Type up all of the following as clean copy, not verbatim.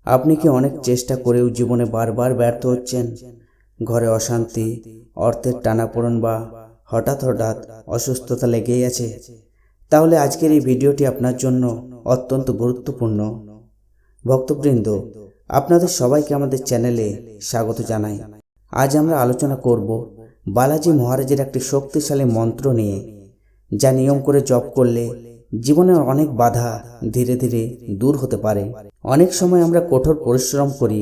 আপনি কি অনেক চেষ্টা করেও জীবনে বারবার ব্যর্থ হচ্ছেন? ঘরে অশান্তি, অর্থের টানাপোড়েন বা হঠাৎ হঠাৎ অসুস্থতা লেগেই আছে? তাহলে আজকের এই ভিডিওটি আপনার জন্য অত্যন্ত গুরুত্বপূর্ণ। ভক্তবৃন্দ, আপনাদের সবাইকে আমাদের চ্যানেলে স্বাগত জানাই। আজ আমরা আলোচনা করব বালাজি মহারাজের একটি শক্তিশালী মন্ত্র নিয়ে, যা নিয়ম করে জপ করলে জীবনের অনেক বাধা ধীরে ধীরে দূর হতে পারে। অনেক সময় আমরা কঠোর পরিশ্রম করি,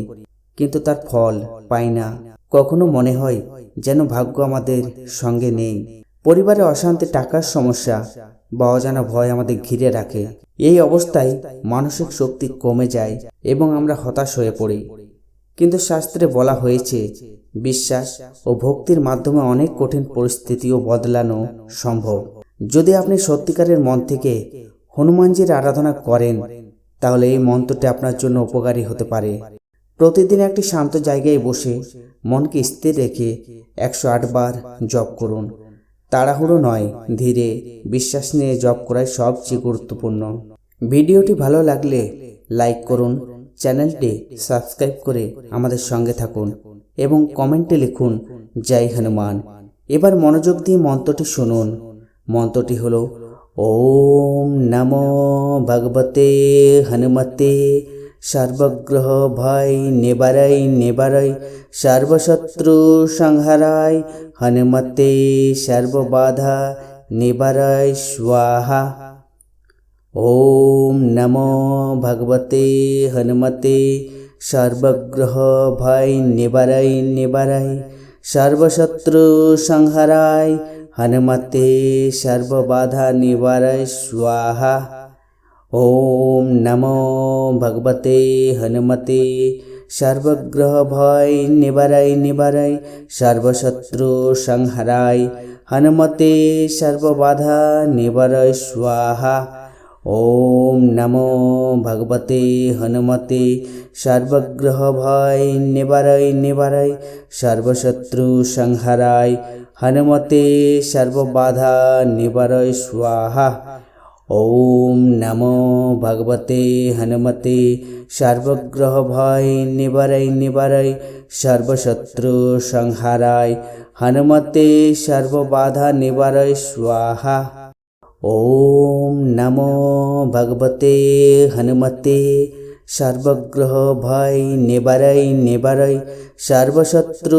কিন্তু তার ফল পাই না। কখনো মনে হয় যেন ভাগ্য আমাদের সঙ্গে নেই। পরিবারে অশান্তি, টাকার সমস্যা বা অজানা ভয় আমাদের ঘিরে রাখে। এই অবস্থায় মানসিক শক্তি কমে যায় এবং আমরা হতাশ হয়ে পড়ি। কিন্তু শাস্ত্রে বলা হয়েছে, বিশ্বাস ও ভক্তির মাধ্যমে অনেক কঠিন পরিস্থিতিও বদলানো সম্ভব। যদি আপনি সত্যিকারের মন থেকে হনুমানজির আরাধনা করেন, তাহলে এই মন্ত্রটি আপনার জন্য উপকারী হতে পারে। প্রতিদিন একটি শান্ত জায়গায় বসে মনকে স্থির রেখে 108 বার জপ করুন। তাড়াহুড়ো নয়, ধীরে বিশ্বাস নিয়ে জপ করাই সবচেয়ে গুরুত্বপূর্ণ। ভিডিওটি ভালো লাগলে লাইক করুন, চ্যানেলটি সাবস্ক্রাইব করে আমাদের সঙ্গে থাকুন এবং কমেন্টে লিখুন জয় হনুমান। এবার মনোযোগ দিয়ে মন্ত্রটি শুনুন। মন্ত্রটি হলো ওম নমো ভগবতে হনুমতে সর্বগ্রহ ভয় নিবারয় নিবারয় সর্বশত্রু সংহারায় হনুমতে সর্ববাধা নিবারয় স্বাহা। ওম নমো ভগবতে হনুমতে সর্বগ্রহ ভয় নিবারয় নিবারয় সর্বশত্রু সংহারায় হনুমতে সর্ববাধা নিবারয় স্বাহা। ওম নমো ভগবতে হনুমতে সর্বগ্রহ ভয় নিবারয় নিবারয় সর্বশত্রু সংহারায় হনুমতে সর্ববাধা নিবারয় স্বাহা। ওম নমো ভগবতে হনুমতে সর্বগ্রহ ভয় নিবারয় নিবারয় সর্বশত্রু সংহারায় হনুমতে সর্ববাধা নিবারয় স্বাহা। ওম নমো ভগবতে হনুমতে সর্বগ্রহ ভয় নিবারয় নিবারয় সর্বশত্রু সংহারায় হনুমতে সর্ববাধা নিবারয় স্বাহা। ওম নমো ভগবতে হনুমতে সর্বগ্রহ ভয় নিবারয় নিবারয় সর্বশত্রু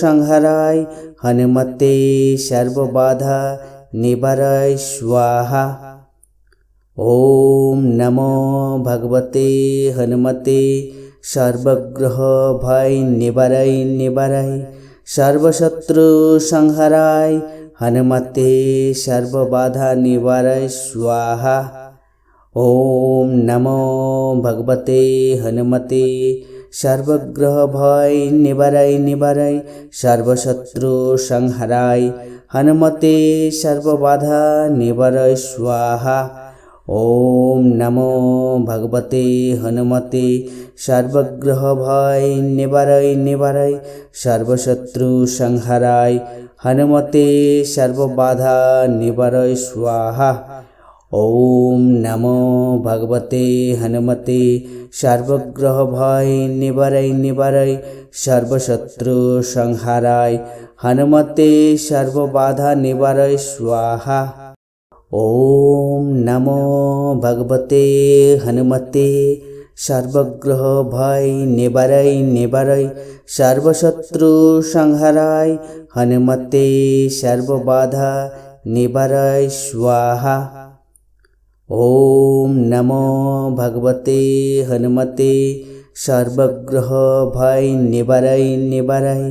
সংহারায় হনুমতে সর্ববাধা নিবারয় স্বাহা। ওম নমো ভগবতে হনুমতে সর্বগ্রহ ভয় নিবারয় নিবারয় সর্বশত্রু সংহারায় হনুমতে সর্ববাধা নিবারয় স্বাহা। ওম নমো ভগবতে হনুমতে সর্বগ্রহ ভয় নিবারয় নিবারয় সর্বশত্রু সংহারায় হনুমতে সর্ববাধা নিবারয় স্বাহা। ওম নমো ভগবতে হনুমতে সর্বগ্রহ ভয় নিবারয় নিবারয় সর্বশত্রু সংহারায় হনুমতে সর্ববাধা নিবারয় স্বাহা। ওম নমো ভগবতে হনুমতে সর্বগ্রহ ভয় নিবারয় নিবারয় সর্বশত্রু সংহারায় হনুমতে সর্ববাধা নিবারয় স্বাহা। ওম নমো ভগবতে হনুমতে সর্বগ্রহ ভয় নিবারয় নিবারয় সর্বশত্রু সংহারায় হনুমতে সর্ববাধা নিবারয় স্বাহা। ওম নমো ভগবতে হনুমতে সর্বগ্রহ ভয় নিবারয় নিবারয়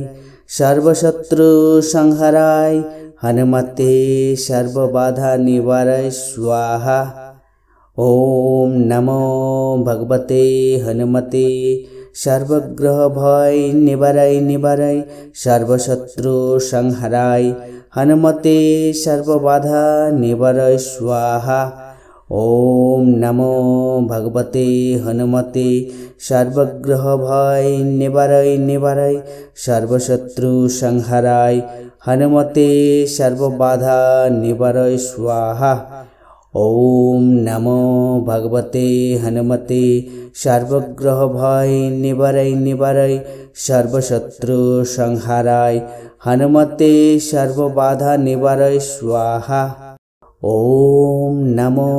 সর্বশত্রু সংহারায় হনুমতে সর্ববাধা নিবারয় স্বাহা। ওম নমো ভগবতে হনুমতে সর্বগ্রহ ভয় নিবারয় নিবারয় সর্বশত্রু সংহারায় হনুমতে সর্ববাধা নিবারয় স্বাহা। ওম নমো ভগবতে হনুমতে সর্বগ্রহ ভয় নিবারয় নিবারয় সর্বশত্রু সংহারায় হনুমতে সর্ববাধা নিবারয় স্বাহা। ওম নমো ভগবতে হনুমতে সর্বগ্রহ ভয় নিবারয় নিবারয় সর্বশত্রু সংহারায় হনুমতে সর্ববাধা নিবারয় স্বাহা। ওম নমো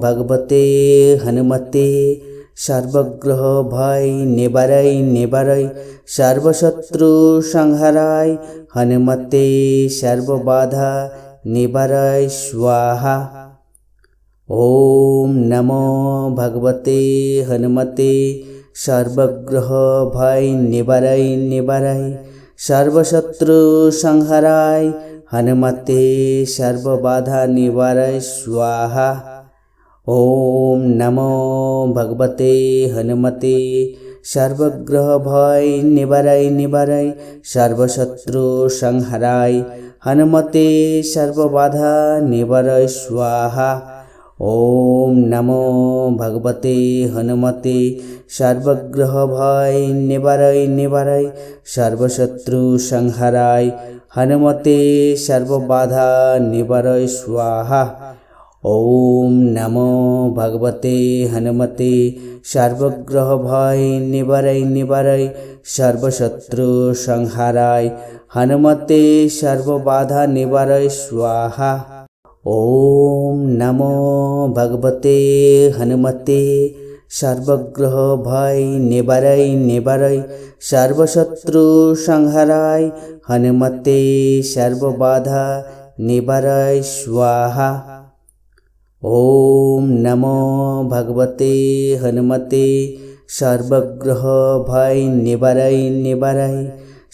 ভগবতে হনুমতে সর্বগ্রহ ভয় নিবারয় নিবারয় সর্বশত্রু সংহারায় হনুমতে সর্ববাধা নিবারয় স্বাহা। ওম নমো ভগবতে হনুমতে সর্বগ্রহ ভয় নিবারয় নিবারয় সর্বশত্রু সংহারায় হনুমতে সর্ববাধা নিবারয় স্বাহা। ওম নমো ভগবতে হনুমতে সর্বগ্রহ ভয় নিবারয় নিবারয় সর্বশত্রু সংহারায় হনুমতে সর্ববাধা নিবারয় স্বাহা। ওম নমো ভগবতে হনুমতে সর্বগ্রহ ভয় নিবারয় নিবারয় সর্বশত্রু সংহারায় হনুমতে সর্ববাধা নিবারয় স্বাহা। ওম নমো ভগবতে হনুমতে সর্বগ্রহ ভয় নিবারয় নিবারয় সর্বশত্রু সংহারায় হনুমতে সর্ববাধা নিবারয় স্বাহা। ওম নমো ভগবতে হনুমতে সর্বগ্রহ ভয় নিবারয় নিবারয় সর্বশত্রু সংহারায় হনুমতে সর্ববাধা নিবারয় স্বাহা। ওম নমো ভগবতে হনুমতে সর্বগ্রহ ভয় নিবারয় নিবারয়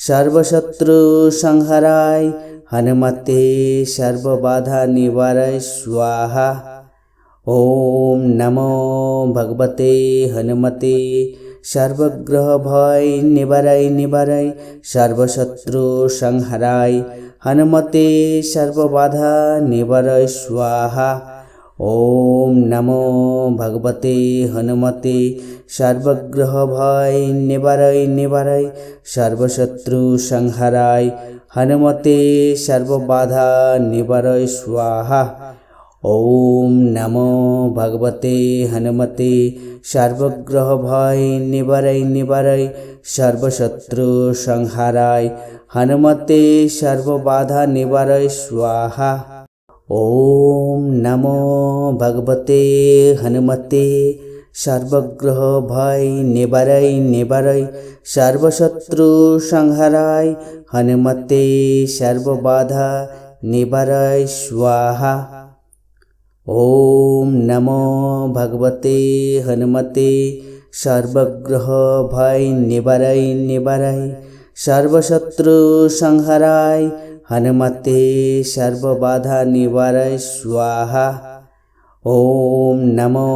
সর্বশত্রু সংহারায় হনুমতে সর্ববাধা নিবারয় স্বাহা। ওম নমো ভগবতে হনুমতে সর্বগ্রহ ভয় নিবারয় নিবারয় সর্বশত্রু সংহারায় হনুমতে সর্ববাধা নিবারয় স্বাহা। ওম নমো ভগবতে হনুমতে সর্বগ্রহ ভয় নিবারয় নিবারয় সর্বশত্রু সংহারায় হনুমতে সর্ববাধা নিবারয় স্বাহা। ওম নমো ভগবতে হনুমতে সর্বগ্রহ ভয় নিবারয় নিবারয় সর্বশত্রু সংহারায় হনুমতে সর্ববাধা নিবারয় স্বাহা। ওম নমো ভগবতে হনুমতে সর্বগ্রহ ভয় নিবারয় নিবারয় সর্বশত্রু সংহারায় হনুমতে সর্ববাধা নিবারয় স্বাহা। ওম নমো ভগবতে হনুমতে সর্বগ্রহ ভয় নিবারয় নিবারয় সর্বশত্রু সংহারায় হনুমতে সর্ববাধা নিবারয় স্বাহা। ওম নমো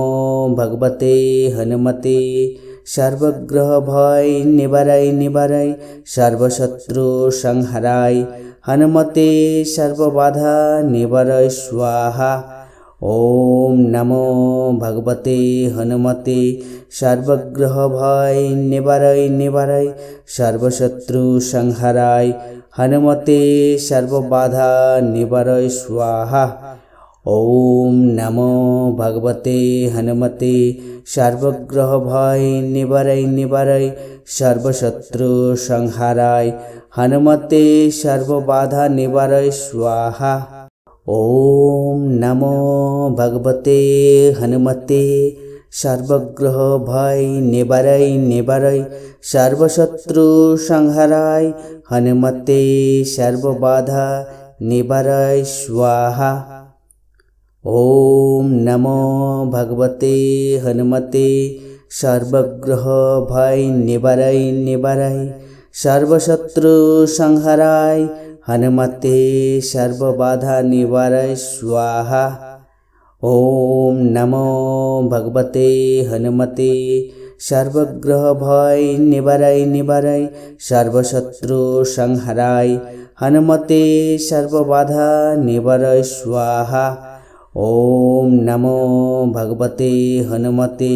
ভগবতে হনুমতে সর্বগ্রহ ভয় নিবারয় নিবারয় সর্বশত্রু সংহারায় হনুমতে সর্ববাধা নিবারয় স্বাহা। ওম নমো ভগবতে হনুমতে সর্বগ্রহ ভয় নিবারয় নিবারয় সর্বশত্রু সংহারায় হনুমতে সর্ববাধা নিবারয় স্বাহা। ওম নমো ভগবতে হনুমতে সর্বগ্রহ ভয় নিবারয় নিবারয় সর্বশত্রু সংহারায় হনুমতে সর্ববাধা নিবারয় স্বাহা। ওম নমো ভগবতে হনুমতে সর্বগ্রহ ভয় নিবারয় নিবারয় সর্বশত্রু সংহারায় হনুমতে সর্ববাধা নিবারয় স্বাহা। ওম নমো ভগবতে হনুমতে সর্বগ্রহ ভয় নিবারয় নিবারয় সর্বশত্রু সংহারায় হনুমতে সর্ববাধা নিবারয় স্বাহা। ওম নমো ভগবতে হনুমতে সর্বগ্রহ ভয় নিবারয় নিবারয় সর্বশত্রু সংহারায় হনুমতে সর্ববাধা নিবারয় স্বাহা। ওম নমো ভগবতে হনুমতে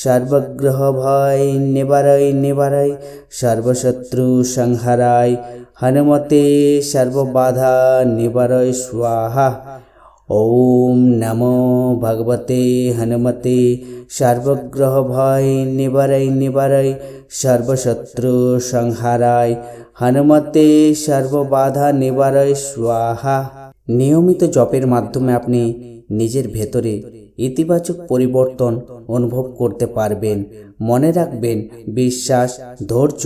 সর্বগ্রহ ভয় নিবারয় নিবারয় সর্বশত্রু সংহারায় হনুমতে সর্ববাধা নিবারয় স্বাহা। ওম নমো ভগবতে হনুমতে সর্বগ্রহ ভয় নিবারয় সর্বশত্রু সংহারায় হনুমতে সর্ববাধা নিবারয় স্বাহা। নিয়মিত জপের মাধ্যমে আপনি নিজের ভেতরে ইতিবাচক পরিবর্তন অনুভব করতে পারবেন। মনে রাখবেন, বিশ্বাস, ধৈর্য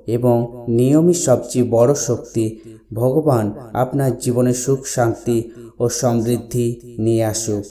এবং নিয়মই সবচেয়ে বড় শক্তি। ভগবান আপনার জীবনে সুখ, শান্তি ও সমৃদ্ধি নিয়ে আসুক।